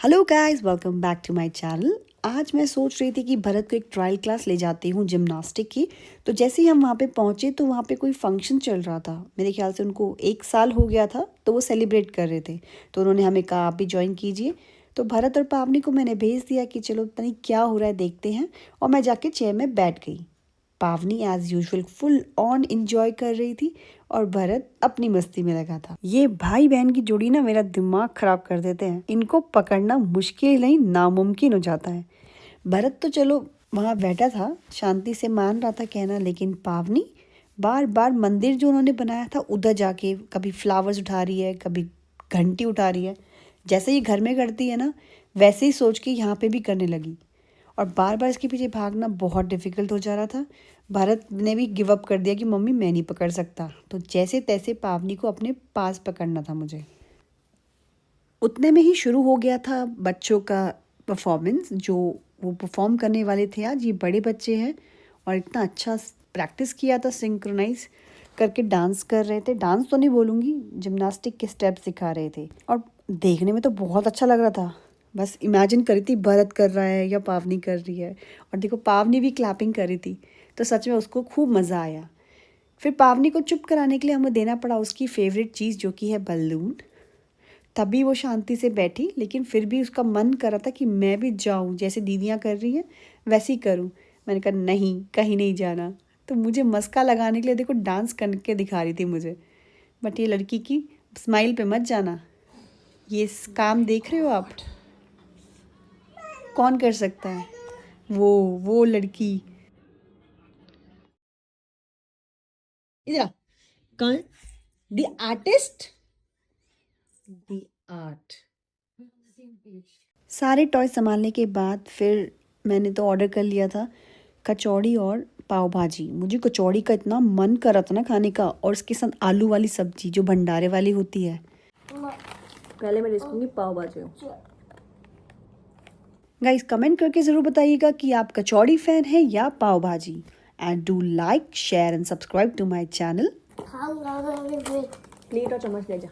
Hello guys, welcome back to my channel. आज मैं सोच रही थी कि भरत को एक ट्रायल क्लास ले जाती हूँ जिम्नास्टिक की। तो जैसे ही हम वहाँ पे पहुँचे तो वहाँ पे कोई फंक्शन चल रहा था। मेरे ख्याल से उनको 1 साल हो गया था तो वो सेलिब्रेट कर रहे थे। तो उन्होंने हमें कहा आप भी ज्वाइन कीजिए। तो भरत और पावनी को मैंने भेज दिया कि चलो पता नहीं क्या हो रहा है देखते हैं। और मैं जाके चेयर में बैठ गई। Pavani as usual full on enjoy कर रही थी और भरत अपनी मस्ती में लगा था। ये भाई बहन की जोड़ी ना मेरा दिमाग खराब कर देते हैं। इनको पकड़ना मुश्किल नहीं नामुमकिन हो जाता है। भरत तो चलो वहाँ बैठा था, शांति से मान रहा था कहना, लेकिन पावनी बार बार मंदिर जो उन्होंने बनाया था उधर जाके कभी फ्लावर्स उठा रही है, कभी घंटी उठा रही है। जैसे ये घर में करती है ना, वैसे ही सोच के यहाँ पे भी करने लगी। और बार बार इसके पीछे भागना बहुत डिफ़िकल्ट हो जा रहा था। भारत ने भी गिव अप कर दिया कि मम्मी मैं नहीं पकड़ सकता। तो जैसे तैसे पावनी को अपने पास पकड़ना था मुझे। उतने में ही शुरू हो गया था बच्चों का परफॉर्मेंस। जो वो परफॉर्म करने वाले थे, आज ये बड़े बच्चे हैं और इतना अच्छा प्रैक्टिस किया था, सिंक्रोनाइज करके डांस कर रहे थे। डांस तो नहीं बोलूँगी, जिम्नास्टिक के स्टेप्स सिखा रहे थे और देखने में तो बहुत अच्छा लग रहा था। बस इमेजिन करी थी भरत कर रहा है या पावनी कर रही है। और देखो पावनी भी क्लैपिंग करी थी, तो सच में उसको खूब मज़ा आया। फिर पावनी को चुप कराने के लिए हमें देना पड़ा उसकी फेवरेट चीज़ जो कि है बलून। तभी वो शांति से बैठी, लेकिन फिर भी उसका मन कर रहा था कि मैं भी जाऊं, जैसे दीदियां कर रही हैं वैसे ही करूं। मैंने कहा नहीं, कहीं नहीं जाना। तो मुझे मस्का लगाने के लिए देखो डांस करके दिखा रही थी मुझे। बट ये लड़की की स्माइल पे मत जाना। ये काम देख रहे हो आप, कौन कर सकता है? वो लड़की। इधर आ, कौन? The artist, the art. सारे टॉय संभालने के बाद फिर मैंने तो ऑर्डर कर लिया था कचौड़ी और पाव भाजी। मुझे कचौड़ी का इतना मन कर रहा था ना खाने का, और उसके साथ आलू वाली सब्जी जो भंडारे वाली होती है। पहले मैं देखूंगी पाव भाजी। गाइस कमेंट करके ज़रूर बताइएगा कि आप कचौड़ी फ़ैन हैं या pav bhaji. And do like, share and subscribe to my channel. Plate और चम्मच ले जा।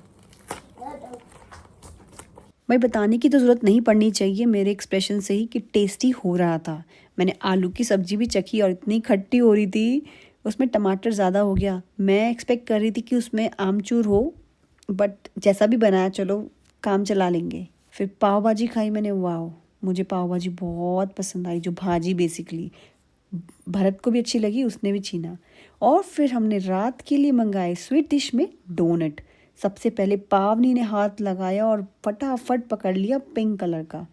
भाई बताने की तो ज़रूरत नहीं पड़नी चाहिए मेरे एक्सप्रेशन से ही कि टेस्टी हो रहा था। मैंने आलू की सब्ज़ी भी चखी और इतनी खट्टी हो रही थी, उसमें टमाटर ज़्यादा हो गया। मैं एक्सपेक्ट कर रही थी कि उसमें आमचूर हो, बट जैसा भी बनाया चलो काम चला लेंगे। फिर पाव भाजी खाई मैंने, वाह, मुझे पाव भाजी बहुत पसंद आई। जो भाजी बेसिकली भरत को भी अच्छी लगी, उसने भी छीना। और फिर हमने रात के लिए मंगाए स्वीट डिश में डोनट। सबसे पहले पावनी ने हाथ लगाया और फटाफट पकड़ लिया पिंक कलर का।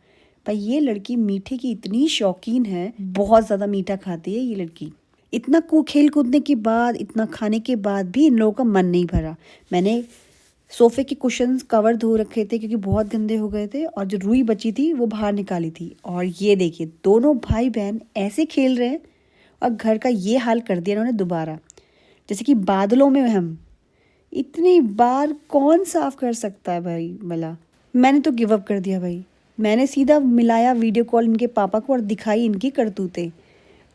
पर ये लड़की मीठे की इतनी शौकीन है, बहुत ज़्यादा मीठा खाती है ये लड़की। इतना खेल कूदने के बाद, इतना खाने के बाद भी इन लोगों का मन नहीं भरा। मैंने सोफ़े के कुशन्स कवर धो रखे थे क्योंकि बहुत गंदे हो गए थे, और जो रुई बची थी वो बाहर निकाली थी। और ये देखिए दोनों भाई बहन ऐसे खेल रहे हैं और घर का ये हाल कर दिया इन्होंने दोबारा, जैसे कि बादलों में हम। इतनी बार कौन साफ कर सकता है भाई भला। मैंने तो गिव अप कर दिया भाई। मैंने सीधा मिलाया वीडियो कॉल इनके पापा को और दिखाई इनकी करतूतें।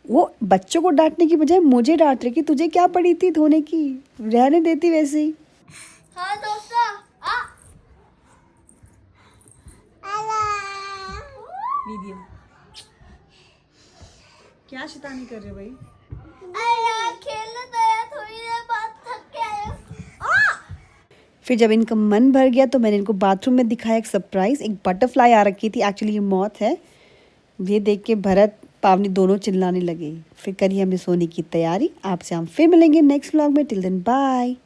वो बच्चों को डांटने की बजाय मुझे डांट रहे कि तुझे क्या पड़ी थी धोने की, रहने देती वैसे ही। हाँ दोस्तों, वीडियो क्या शैतानी कर रहे हो भाई? अरे खेलने तो यार, थोड़ी देर बाद थक के आए हो। फिर जब इनका मन भर गया तो मैंने इनको बाथरूम में दिखाया एक सरप्राइज़। एक बटरफ्लाई आ रखी थी, एक्चुअली ये मौत है। ये देख के भरत पावनी दोनों चिल्लाने लगे। फिर करी हमने सोने की तैयारी। आपसे हम फिर मिलेंगे नेक्स्ट व्लॉग में। Till then bye.